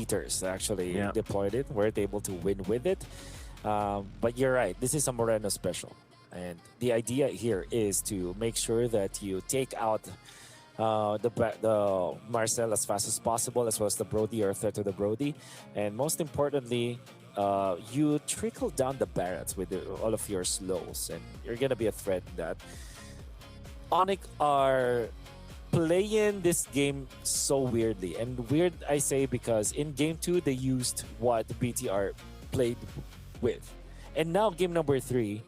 cheaters actually deployed it, weren't able to win with it. But you're right, this is a Moreno special. And the idea here is to make sure that you take out the Marcel as fast as possible, as well as the Brody or threat to the Brody. And most importantly, you trickle down the Barretts with all of your slows, and you're going to be a threat in that. ONIC are playing this game so weirdly. And weird, I say, because in game 2, they used what BTR played with. And now game number 3,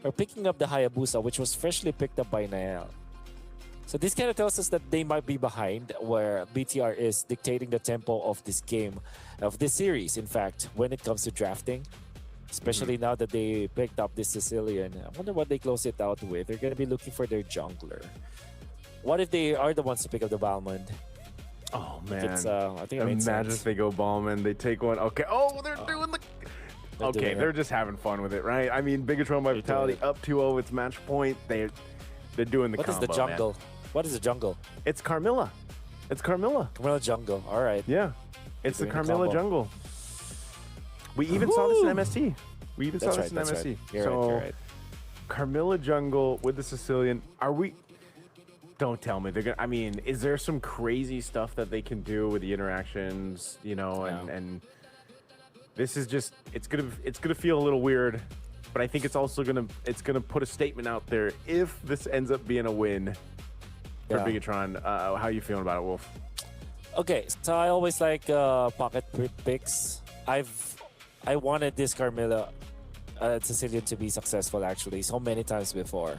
are picking up the Hayabusa, which was freshly picked up by Nael. So this kind of tells us that they might be behind, where BTR is dictating the tempo of this game, of this series, in fact, when it comes to drafting. Especially now that they picked up this Sicilian. I wonder what they close it out with. They're going to be looking for their jungler. What if they are the ones to pick up the Balmond? Oh, man. I think it makes sense. Imagine if they go Balmond, they take one. Okay. Oh, they're doing the... Okay, they're just having fun with it, right? I mean, Bigetron by Vitality up 2-0. It's match point. They're doing the combo, What is the jungle? man. What is the jungle? It's Carmilla. It's Carmilla. Carmilla jungle. All right. Yeah. It's the Carmilla jungle. We even saw this in MST. We even saw this in MST. Right. You're right. Carmilla jungle with the Sicilian. Are we... Don't tell me they're gonna... I mean, is there some crazy stuff that they can do with the interactions, you know, and this is just... It's gonna feel a little weird, but I think it's also gonna put a statement out there if this ends up being a win for Bigetron. How are you feeling about it, Wolf? Okay, so I always like pocket picks. I wanted this Carmilla Sicilian to be successful actually so many times before.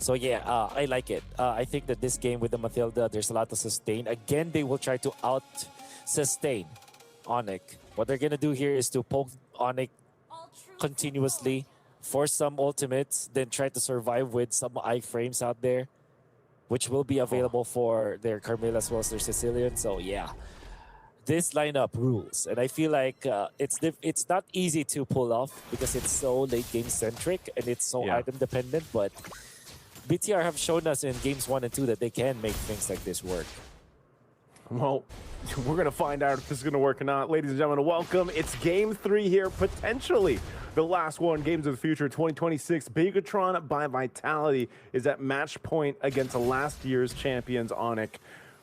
So yeah, I like it. I think that this game with the Mathilda, there's a lot to sustain. Again, they will try to out-sustain ONIC. What they're going to do here is to poke ONIC continuously, force some ultimates, then try to survive with some iframes out there, which will be available for their Carmilla as well as their Sicilian. So yeah, this lineup rules. And I feel like it's not easy to pull off because it's so late game centric and it's so item dependent, but BTR have shown us in games 1 and 2 that they can make things like this work. Well, we're going to find out if this is going to work or not. Ladies and gentlemen, welcome. It's game 3 here, potentially the last one. Games of the Future 2026. Bigetron by Vitality is at match point against last year's champions, ONIC.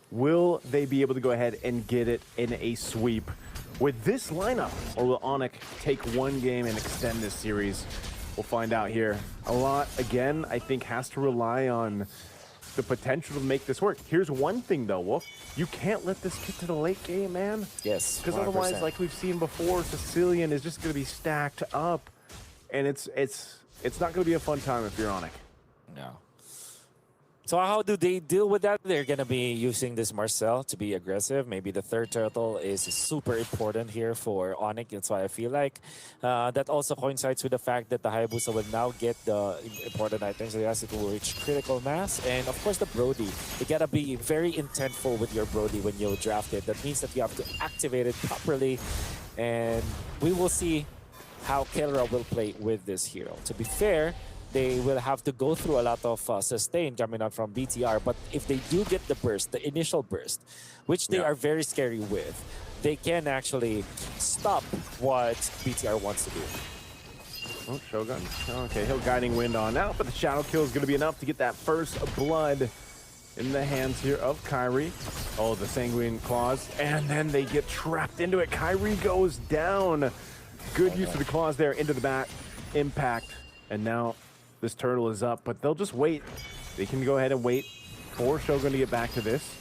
Will they be able to go ahead and get it in a sweep with this lineup? Or will ONIC take one game and extend this series? We'll find out here. A lot, again, I think has to rely on the potential to make this work. Here's one thing though, Wolf. You can't let this get to the late game, man. Yes, because otherwise, like we've seen before, Sicilian is just going to be stacked up, and it's not going to be a fun time if you're ONIC. No. So how do they deal with that? They're going to be using this Marcel to be aggressive. Maybe the third turtle is super important here for ONIC. That's why I feel like that also coincides with the fact that the Hayabusa will now get the important items as it will reach critical mass. And of course the Brody. You got to be very intentful with your Brody when you draft it. That means that you have to activate it properly. And we will see how Kelra will play with this hero. To be fair, they will have to go through a lot of sustain coming out from BTR. But if they do get the burst, the initial burst, which they are very scary with, they can actually stop what BTR wants to do. Oh, Shogun. Okay, he'll Guiding Wind on out, but the Shadow Kill is going to be enough to get that first blood in the hands here of Kyrie. Oh, the Sanguine Claws. And then they get trapped into it. Kyrie goes down. Good use of the claws there into the back. Impact. And now this turtle is up, but they'll just wait. They can go ahead and wait for Shogun to get back to this.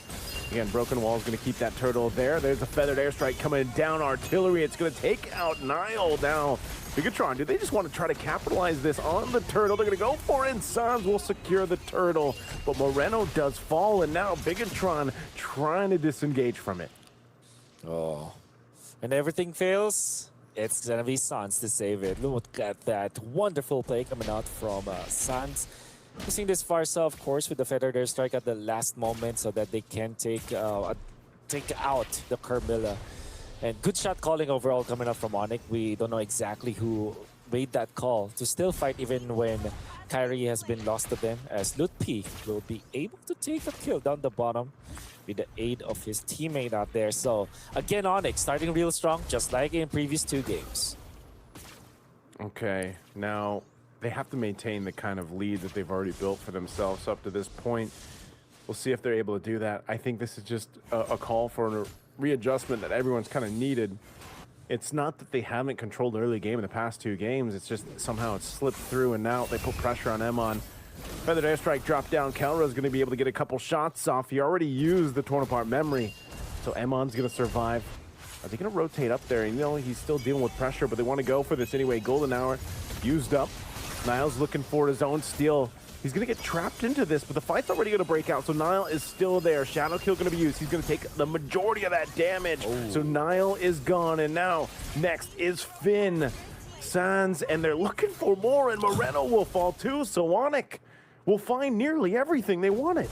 Again, Broken Wall is going to keep that turtle there. There's a Feathered Airstrike coming down. Artillery, it's going to take out Nile now. Bigetron, do they just want to try to capitalize this on the turtle? They're going to go for it, and Sans will secure the turtle. But Moreno does fall, and now Bigetron trying to disengage from it. Oh. And everything fails. It's going to be Sans to save it. Look at that wonderful play coming out from Sans. Using this Farsa, of course, with the Feathered Airstrike at the last moment so that they can take out the Carmilla. And good shot calling overall coming up from ONIC. We don't know exactly who made that call to still fight even when Kyrie has been lost to them, as Lutpi will be able to take a kill down the bottom. with the aid of his teammate out there. So again, ONIC starting real strong, just like in previous 2 games. Okay, now they have to maintain the kind of lead that they've already built for themselves up to this point. We'll see if they're able to do that. I think this is just a call for a readjustment that everyone's kind of needed. It's not that they haven't controlled the early game in the past 2 games. It's just somehow it's slipped through, and now they put pressure on Emon. Feathered Airstrike dropped down. Kelra's going to be able to get a couple shots off. He already used the torn apart memory, so Emon's going to survive. Are they going to rotate up there? You know, he's still dealing with pressure, but they want to go for this anyway. Golden Hour used up. Niall's looking for his own steal. He's going to get trapped into this, but the fight's already going to break out, so Niall is still there. Shadow Kill going to be used. He's going to take the majority of that damage. Oh. So Niall is gone, and now next is Finn. Sans, and they're looking for more, and Moreno will fall too, so ONIC will find nearly everything they wanted.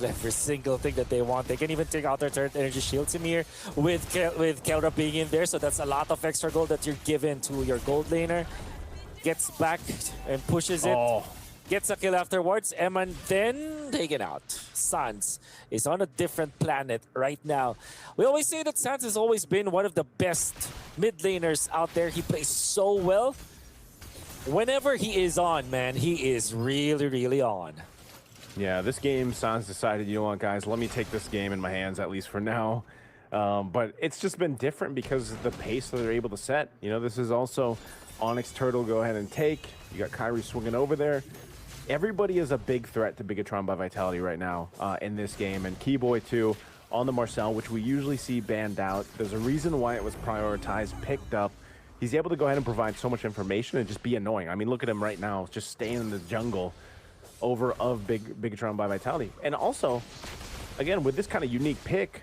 Every single thing that they want. They can even take out their third energy shields in here with Kelra being in there, so that's a lot of extra gold that you're given to your gold laner. Gets back and pushes it. Oh. Gets a kill afterwards. Eman then taken out. Sans is on a different planet right now. We always say that Sans has always been one of the best mid laners out there. He plays so well. Whenever he is on, man, he is really, really on. Yeah, this game, Sans decided, you know what, guys, let me take this game in my hands, at least for now. But it's just been different because of the pace that they're able to set. You know, this is also ONIC's turtle go ahead and take. You got Kyrie swinging over there. Everybody is a big threat to Bigetron by Vitality right now in this game. And Keyboy, too, on the Marcel, which we usually see banned out. There's a reason why it was prioritized, picked up. He's able to go ahead and provide so much information and just be annoying. I mean, look at him right now, just staying in the jungle over of Bigetron by Vitality. And also, again, with this kind of unique pick,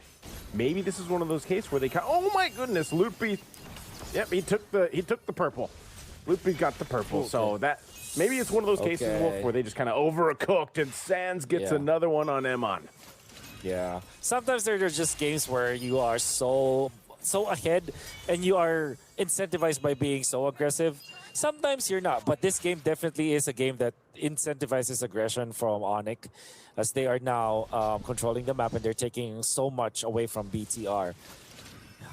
maybe this is one of those cases where they oh my goodness, Loopy, yep, he took the purple. Loopy got the purple, okay. So that maybe it's one of those cases, Wolf, where they just kind of overcooked, and Sans gets another one on Emon. Yeah, sometimes there are just games where you are so ahead and you are incentivized by being so aggressive. Sometimes you're not, but this game definitely is a game that incentivizes aggression from ONIC, as they are now controlling the map and they're taking so much away from BTR.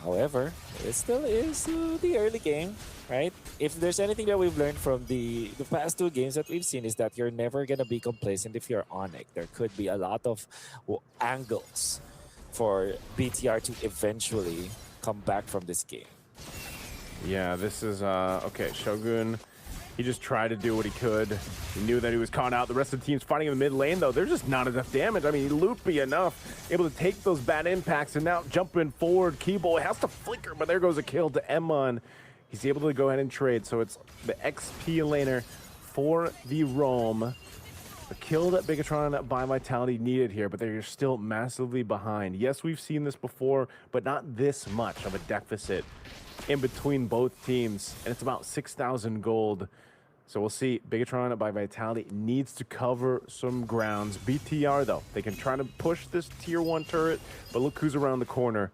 However, it still is the early game, right? If there's anything that we've learned from the past 2 games that we've seen, is that you're never going to be complacent if you're ONIC. There could be a lot of angles for BTR to eventually come back from this game. Yeah, this is, okay, Shogun, he just tried to do what he could. He knew that he was caught out. The rest of the team's fighting in the mid lane, though. There's just not enough damage. I mean, Loopy enough, able to take those bad impacts, and now jumping forward, Keyboy has to flicker, but there goes a kill to Emon. He's able to go ahead and trade, so it's the XP laner for the roam. The kill that Bigetron by Vitality needed here, but they're still massively behind. Yes, we've seen this before, but not this much of a deficit in between both teams, and it's about 6,000 gold. So we'll see. Bigetron by Vitality needs to cover some grounds. BTR, though, they can try to push this tier 1 turret, but look who's around the corner.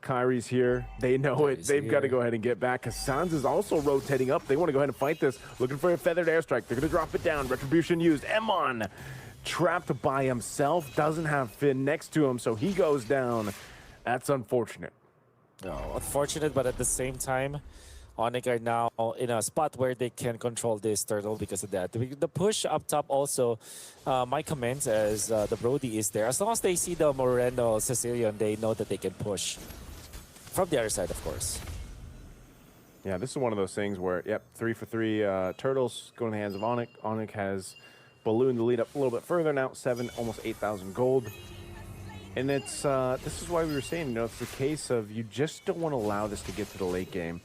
Kyrie's here. They know it. They've got to go ahead and get back. Sans is also rotating up. They want to go ahead and fight this. Looking for a feathered airstrike. They're going to drop it down. Retribution used. Emon trapped by himself. Doesn't have Finn next to him, so he goes down. That's unfortunate. No, unfortunate, but at the same time, ONIC are now in a spot where they can control this turtle because of that. The push up top also, my comments as the Brody is there. As long as they see the Moreno Sicilian, they know that they can push. From the other side, of course. Yeah, this is one of those things where, yep, 3 for 3 turtles go in the hands of ONIC. ONIC has ballooned the lead up a little bit further now, 7, almost 8,000 gold. And it's this is why we were saying, you know, it's the case of you just don't want to allow this to get to the late game.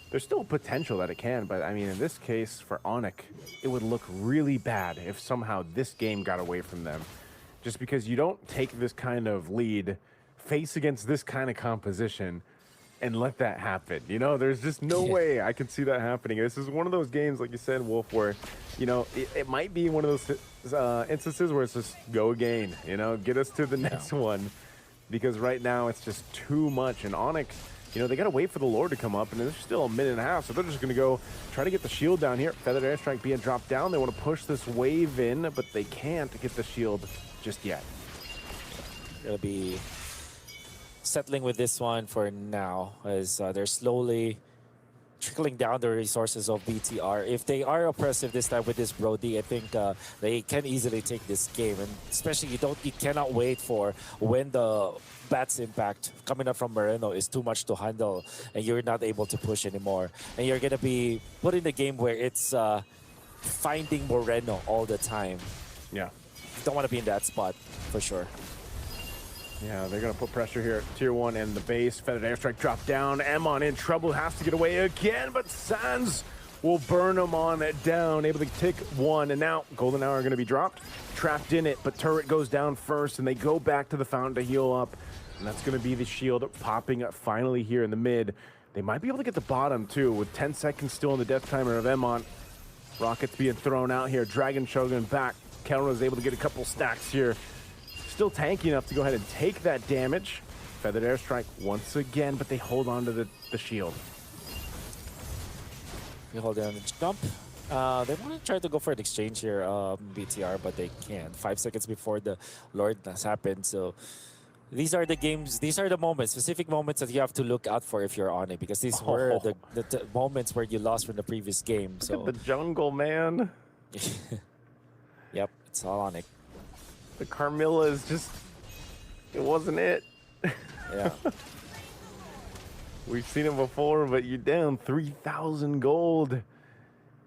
There's still potential that it can, but I mean, in this case, for ONIC, it would look really bad if somehow this game got away from them. Just because you don't take this kind of lead, face against this kind of composition, and let that happen. You know, there's just no way I can see that happening. This is one of those games, like you said, Wolf, where, you know, it might be one of those instances where it's just go again, you know, get us to the next one. Because right now it's just too much. And ONIC, you know, they got to wait for the Lord to come up, and there's still a minute and a half, so they're just going to go try to get the shield down here. Feathered Airstrike being dropped down. They want to push this wave in, but they can't get the shield just yet. Gonna be settling with this one for now, as they're slowly trickling down the resources of BTR. If they are oppressive this time with this Brody, I think they can easily take this game. And especially you cannot wait for when the Bat's impact coming up from Moreno is too much to handle and you're not able to push anymore. And you're gonna be put in a game where it's finding Moreno all the time. Yeah. You don't want to be in that spot for sure. Yeah, they're going to put pressure here at Tier 1 and the base. Feathered Airstrike drop down. Emon in trouble, has to get away again, but Sans will burn him on down, able to take one. And now Golden Hour are going to be dropped, trapped in it, but Turret goes down first, and they go back to the fountain to heal up. And that's going to be the shield popping up finally here in the mid. They might be able to get the bottom, too, with 10 seconds still on the death timer of Emon. Rockets being thrown out here. Dragon Shogun back. Kelra is able to get a couple stacks here. Still tanky enough to go ahead and take that damage. Feathered Airstrike once again, but they hold on to the shield. You hold down the jump. They want to try to go for an exchange here, BTR, but they can't. 5 seconds before the Lord has happened. So these are the games, these are the moments, specific moments that you have to look out for if you're on it, because these were the moments where you lost from the previous game. So look at the jungle, man. Yep, it's all on it. The Carmilla is just, it wasn't it. Yeah. We've seen it before, but you're down 3,000 gold.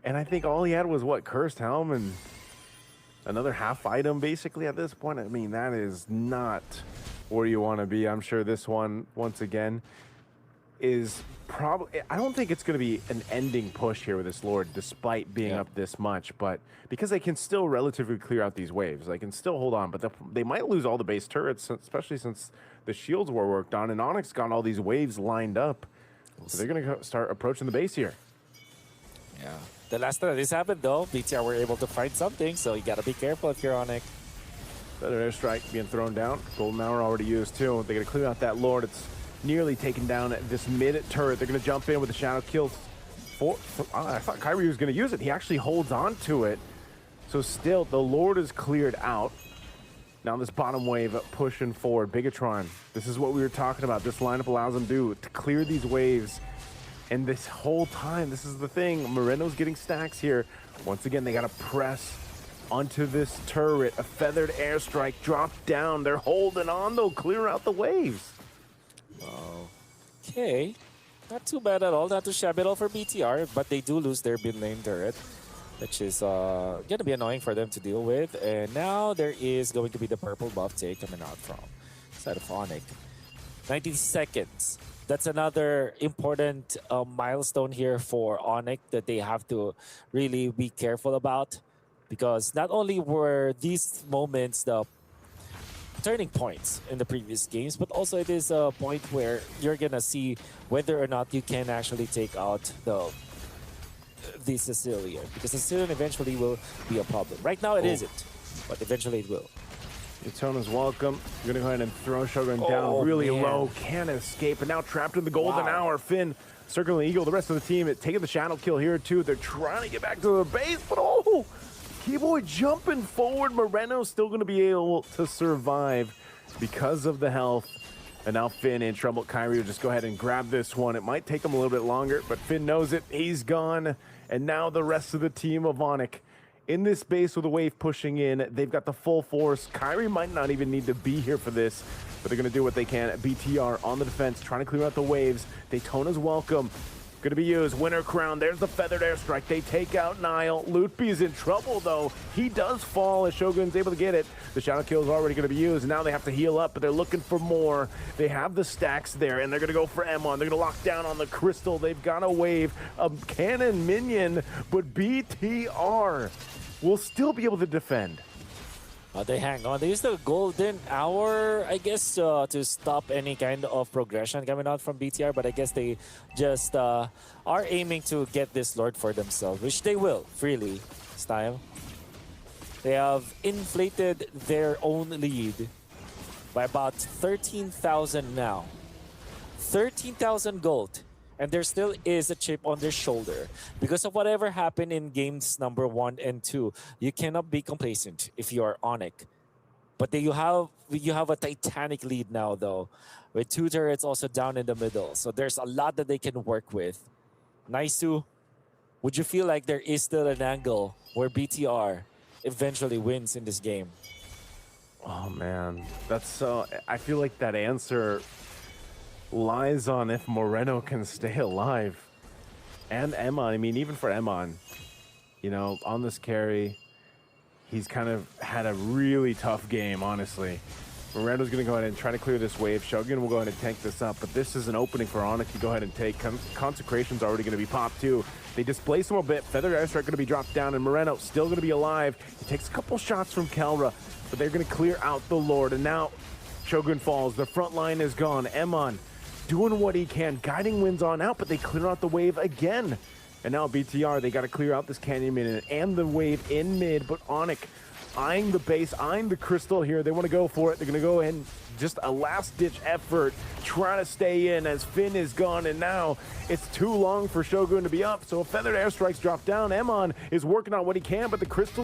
And I think all he had was, what, Cursed Helm and another half item, basically, at this point. I mean, that is not where you want to be. I'm sure this one, once again, is probably, I don't think it's going to be an ending push here with this Lord, despite being up this much, but because they can still relatively clear out these waves. They can still hold on, but they might lose all the base turrets, especially since the shields were worked on, and ONIC got all these waves lined up. So they're going to start approaching the base here. Yeah. The last time this happened, though, BTR were able to find something, so you got to be careful if you're ONIC. Feather Airstrike being thrown down. Golden Hour already used, too. They're going to clear out that Lord. It's nearly taken down this mid turret. They're going to jump in with the shadow kill. I thought Kyrie was going to use it. He actually holds on to it. So still, the Lord is cleared out. Now this bottom wave pushing forward. Bigetron, this is what we were talking about. This lineup allows them to clear these waves. And this whole time, this is the thing. Moreno's getting stacks here. Once again, they got to press onto this turret. A feathered airstrike dropped down. They're holding on, though. Clear out the waves. Okay. Not too bad at all. Not too shabby at all for BTR, but they do lose their mid lane turret, which is going to be annoying for them to deal with. And now there is going to be the purple buff take coming out from side of ONIC. 90 seconds. That's another important milestone here for ONIC that they have to really be careful about, because not only were these moments the turning points in the previous games, but also it is a point where you're gonna see whether or not you can actually take out the Sicilian, because Sicilian eventually will be a problem. Right now it isn't, but eventually it will. Daytona's welcome. You're going to go ahead and throw Shogun down really low. Can't escape. And now trapped in the golden hour. Finn circling Eagle. The rest of the team taking the shadow kill here too. They're trying to get back to the base, but Keyboy jumping forward. Moreno's still going to be able to survive because of the health. And now Finn in trouble. Kyrie will just go ahead and grab this one. It might take him a little bit longer, but Finn knows it. He's gone. And now the rest of the team of ONIC in this base with a wave pushing in. They've got the full force. Kyrie might not even need to be here for this, but they're going to do what they can. BTR on the defense, trying to clear out the waves. Daytona's welcome. Going to be used. Winter Crown. There's the feathered airstrike. They take out Nile. Lootby is in trouble, though. He does fall as Shogun's able to get it. The shadow kill is already going to be used. Now they have to heal up, but they're looking for more. They have the stacks there, and they're going to go for Emon. They're going to lock down on the crystal. They've got a wave, a cannon minion, but BTR will still be able to defend. They hang on. They use the golden hour, I guess, to stop any kind of progression coming out from BTR, but I guess they just are aiming to get this Lord for themselves, which they will, freely, style. They have inflated their own lead by about 13,000 now. 13,000 gold. And there still is a chip on their shoulder. Because of whatever happened in games number 1 and 2, you cannot be complacent if you are ONIC. But then you have a titanic lead now, though, with 2 turrets also down in the middle. So there's a lot that they can work with. Naisu, would you feel like there is still an angle where BTR eventually wins in this game? Oh man, that's so. I feel like that answer lies on if Moreno can stay alive, and Emon. I mean, even for Emon, you know, on this carry, he's kind of had a really tough game, honestly. Moreno's going to go ahead and try to clear this wave. Shogun will go ahead and tank this up, but this is an opening for ONIC to go ahead and take. Consecration's already going to be popped too. They displace him a bit. Feathered Airstrike going to be dropped down, and Moreno still going to be alive. He takes a couple shots from Kelra, but they're going to clear out the Lord, and now Shogun falls. The front line is gone. Emon doing what he can, guiding winds on out, but they clear out the wave again. And now BTR, they got to clear out this Canyon Minion and the wave in mid, but ONIC eyeing the base, eyeing the crystal here. They want to go for it. They're going to go ahead and just a last-ditch effort, trying to stay in as Finn is gone, and now it's too long for Shogun to be up. So a Feathered Airstrike's dropped down. Emon is working on what he can, but the crystal